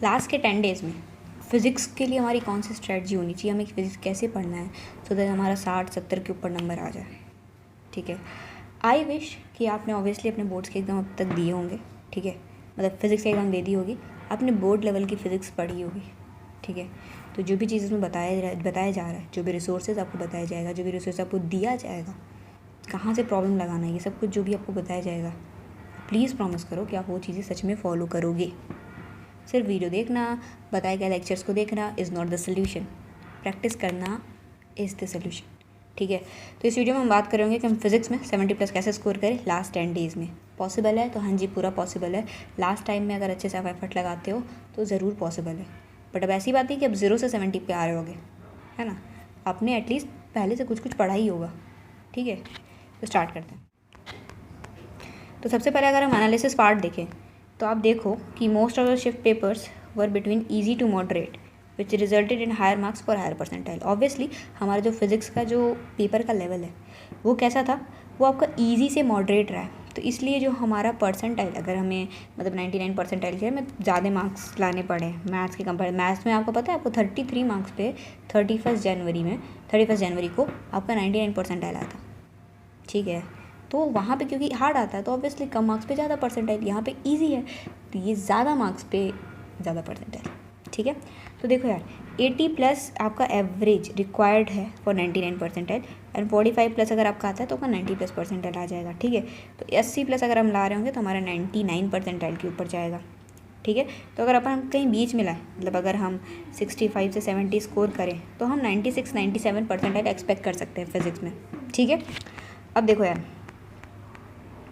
Last के 10 days में physics के लिए हमारी कौन सी स्ट्रेटजी होनी चाहिए, हमें फ़िज़िक्स कैसे पढ़ना है सो दैट हमारा 60-70 के ऊपर नंबर आ जाए। ठीक है, आई विश कि आपने ऑब्वियसली अपने बोर्ड्स के एग्ज़ाम अब तक दिए होंगे। ठीक है, मतलब फ़िज़िक्स का एग्ज़ाम दे दी होगी, आपने बोर्ड लेवल की फ़िज़िक्स पढ़ी होगी। ठीक है, तो जो भी चीज़ इसमें बताया जा रहा है, जो भी रिसोर्सेज आपको बताया जाएगा, जो भी रिसोर्स आपको दिया जाएगा, कहाँ से प्रॉब्लम लगाना है, ये सब कुछ जो भी आपको बताया जाएगा, प्लीज़ प्रॉमिस करो कि आप वो चीज़ें सच में फॉलो करोगे। सिर्फ वीडियो देखना, बताए गए लेक्चर्स को देखना is not the solution, practice करना इज़ द सोल्यूशन। ठीक है, तो इस वीडियो में हम बात करेंगे कि हम फिज़िक्स में 70+ कैसे स्कोर करें लास्ट 10 डेज़ में। पॉसिबल है तो हाँ जी, पूरा पॉसिबल है। लास्ट टाइम में अगर अच्छे से आप एफर्ट लगाते हो तो ज़रूर पॉसिबल है। बट अब ऐसी बात है कि अब 0 से 70 पे आ रहे होगे, है ना। आपने एटलीस्ट पहले से कुछ पढ़ा ही होगा। ठीक है, तो स्टार्ट करते हैं। तो सबसे पहले अगर हम एनालिसिस पार्ट देखें तो आप देखो कि most of the shift papers were between easy to moderate which resulted in higher marks for higher percentile. Obviously हमारा जो फिज़िक्स का जो पेपर का लेवल है वो कैसा था, वो आपका ईजी से मॉडरेट रहा है। तो इसलिए जो हमारा परसेंटाइल, अगर हमें मतलब 99 परसेंटाइल के हमें ज़्यादा मार्क्स लाने पड़े मैथ्स के कंपेयर, मैथ्स में आपको पता है आपको 33 मार्क्स पे 31 जनवरी को आपका 99 परसेंटाइल आया था। ठीक है, तो वहाँ पे क्योंकि हार्ड आता है तो ऑब्वियसली कम मार्क्स पे ज़्यादा परसेंटाइल, यहाँ पे इजी है तो ये ज़्यादा मार्क्स पे ज़्यादा परसेंटाइल। ठीक है, तो देखो यार 80+ आपका एवरेज रिक्वायर्ड है फॉर 99 परसेंटाइल एंड 45+ अगर आपका आता है तो आपका 90+ परसेंटाइल आ जाएगा। ठीक है, तो 80+ अगर हम ला रहे होंगे तो हमारा 99 परसेंटाइल के ऊपर जाएगा। ठीक है, तो अगर अपन कहीं बीच में लाएँ, मतलब अगर हम 65 से 70 स्कोर करें तो हम 96-97 परसेंटाइल एक्सपेक्ट कर सकते हैं फिज़िक्स में। ठीक है, अब देखो यार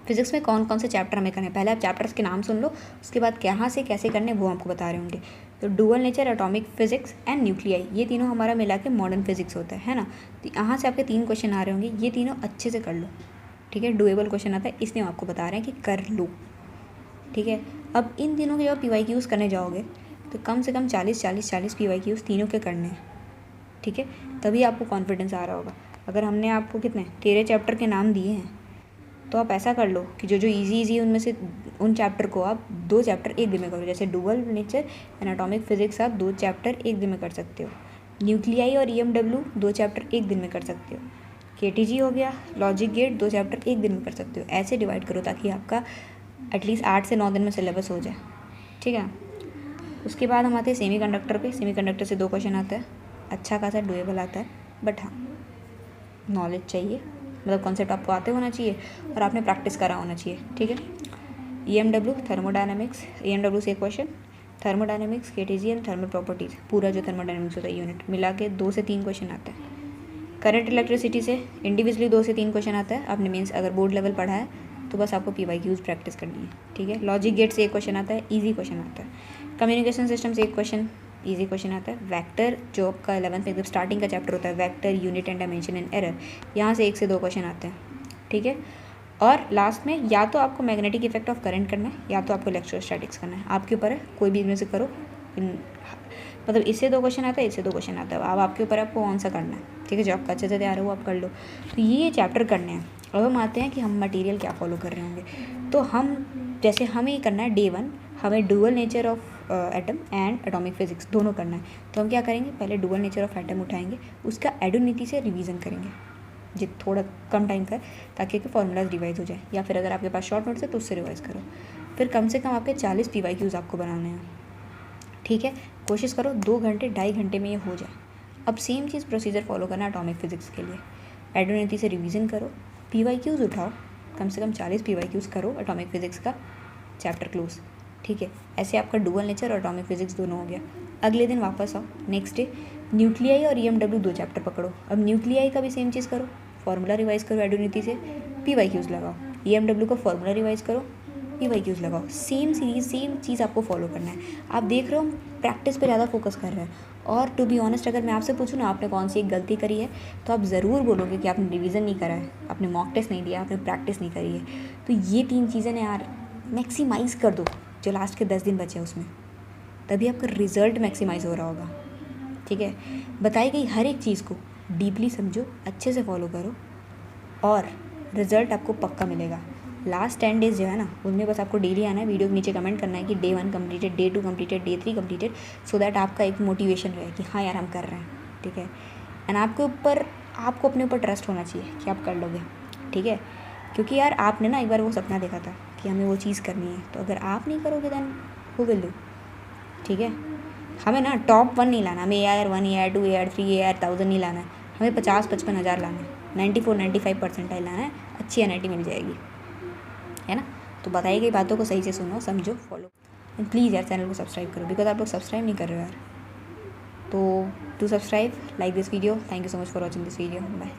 फिज़िक्स में कौन कौन से चैप्टर हमें करने हैं। पहले आप चैप्टर्स के नाम सुन लो, उसके बाद कहाँ से कैसे करने वो आपको बता रहे होंगे। तो dual nature, atomic physics and nuclei, ये तीनों हमारा मिला के मॉडर्न फिजिक्स होता है ना। तो यहाँ से आपके 3 क्वेश्चन आ रहे होंगे, ये तीनों अच्छे से कर लो। ठीक है, डुएबल क्वेश्चन आता है इसलिए हम आपको बता रहे हैं कि कर लो। ठीक है, अब इन तीनों के जब PYQs करने जाओगे तो कम से कम 40 PYQs तीनों के करने हैं। ठीक है, तभी आपको कॉन्फिडेंस आ रहा होगा। अगर हमने आपको कितने 13 चैप्टर के नाम दिए हैं तो आप ऐसा कर लो कि जो जो इजी उनमें से उन चैप्टर को आप 2 चैप्टर एक दिन में करो। जैसे dual nature and atomic physics आप 2 चैप्टर एक दिन में कर सकते हो। न्यूक्लियाई और EMW 2 चैप्टर एक दिन में कर सकते हो। KTG हो गया, लॉजिक गेट 2 चैप्टर एक दिन में कर सकते हो। ऐसे डिवाइड करो ताकि आपका एटलीस्ट 8 से 9 दिन में सिलेबस हो जाए। ठीक है, उसके बाद हम आते हैं सेमीकंडक्टर पे। सेमीकंडक्टर से 2 क्वेश्चन आता है, अच्छा खासा डुएबल आता है, बट हाँ नॉलेज चाहिए, मतलब कॉन्सेप्ट आपको आते होना चाहिए और आपने प्रैक्टिस करा होना चाहिए। ठीक है, EMW थर्मोडायनामिक्स, EMW से question, thermodynamics, KTG and thermal properties, पूरा जो थर्मोडायनामिक्स होता है यूनिट मिला के 2 से 3 क्वेश्चन आता है। करंट इलेक्ट्रिसिटी से इंडिविजुअली 2 से 3 क्वेश्चन आता है। आपने मीन्स अगर बोर्ड लेवल पढ़ा है तो बस आपको PYQs प्रैक्टिस करनी है। ठीक है, लॉजिक गेट से 1 क्वेश्चन आता है, ईजी क्वेश्चन आता है। कम्युनिकेशन सिस्टम से 1 क्वेश्चन, ईजी क्वेश्चन आता है। वेक्टर जो आपका 11th में एकदम स्टार्टिंग का चैप्टर होता है, vector, unit and dimension and error, यहाँ से 1 से 2 क्वेश्चन आते हैं। ठीक है, और लास्ट में या तो आपको मैग्नेटिक इफेक्ट ऑफ करंट करना है या तो आपको इलेक्ट्रोस्टैटिक्स करना है, आपके ऊपर है, कोई भी इनमें से करो। मतलब इससे 2 क्वेश्चन आता है, इससे 2 क्वेश्चन आता है, अब आपके ऊपर आपको कौन सा करना है। ठीक है, जो आपका अच्छे से तैयार है वो आप कर लो। तो ये चैप्टर करने हैं। अब हम आते हैं कि हम मटेरियल क्या फॉलो कर रहे होंगे। तो हम जैसे हमें करना है डे 1 हमें dual nature of atom and atomic physics दोनों करना है। तो हम क्या करेंगे, पहले डुअल नेचर ऑफ एटम उठाएंगे, उसका एडोनिटी से रिवीजन करेंगे जो थोड़ा कम टाइम का है, ताकि फॉर्मूलाज रिवाइज हो जाए, या फिर अगर आपके पास शॉर्ट नोट्स है तो उससे रिवाइज करो। फिर कम से कम आपके 40 PYQs आपको बनाने हैं। ठीक है, कोशिश करो 2 घंटे 2.5 घंटे में ये हो जाए। अब सेम चीज़ प्रोसीजर फॉलो करना एटॉमिक फिजिक्स के लिए, एडोनिटी से रिवीजन करो, PYQs उठाओ, कम से कम 40 PYQs करो एटॉमिक फिजिक्स का, चैप्टर क्लोज। ठीक है, ऐसे आपका डुअल नेचर और एटॉमिक फिजिक्स दोनों हो गया। अगले दिन वापस आओ, नेक्स्ट डे न्यूक्लियाई और EMW 2 चैप्टर पकड़ो। अब न्यूक्लियाई का भी सेम चीज़ करो, फार्मूला रिवाइज करो एडोनिटी से, PYQs लगाओ। EMW का फार्मूला रिवाइज करो, PYQs लगाओ। सेम सीरीज सेम चीज़ आपको फॉलो करना है। आप देख रहे हो प्रैक्टिस पे ज़्यादा फोकस कर रहे हैं। और टू बी ऑनेस्ट अगर मैं आपसे पूछूँ ना आपने कौन सी एक गलती करी है, तो आप ज़रूर बोलोगे कि आपने रिवीजन नहीं करा है, आपने मॉक टेस्ट नहीं दिया, आपने प्रैक्टिस नहीं करी है। तो ये 3 चीज़ें ना यार मैक्सिमाइज़ कर दो जो लास्ट के 10 दिन बचे उसमें, तभी आपका रिज़ल्ट मैक्सिमाइज़ हो रहा होगा। ठीक है, बताई गई हर एक चीज़ को डीपली समझो, अच्छे से फॉलो करो और रिज़ल्ट आपको पक्का मिलेगा। लास्ट 10 डेज़ जो है ना, उनमें बस आपको डेली आना है, वीडियो के नीचे कमेंट करना है कि day 1 completed, day 2 completed, day 3 completed, so that आपका एक मोटिवेशन रहे कि हाँ यार हम कर रहे हैं, ठीक है। एंड आपको अपने ऊपर ट्रस्ट होना चाहिए कि आप कर लोगे, ठीक है। क्योंकि यार आपने ना एक बार वो सपना देखा था कि हमें वो चीज़ करनी है, तो अगर आप नहीं करोगे देन हु विल डू, ठीक है। हमें ना टॉप 1 नहीं लाना, हमें AIR 1, AIR 2, AIR 3, AIR 1000 नहीं लाना है, हमें 50-55 हज़ार लाना है, 94-95 परसेंटाइल लाना है, अच्छी NIT मिल जाएगी, है ना। तो बताई गई बातों को सही से सुनो, समझो, फॉलो, एंड प्लीज़ यार चैनल को सब्सक्राइब करो, बिकॉज आप लोग सब्सक्राइब नहीं कर रहे हो यार। तो do subscribe, like this video, thank you so much for watching this video, bye.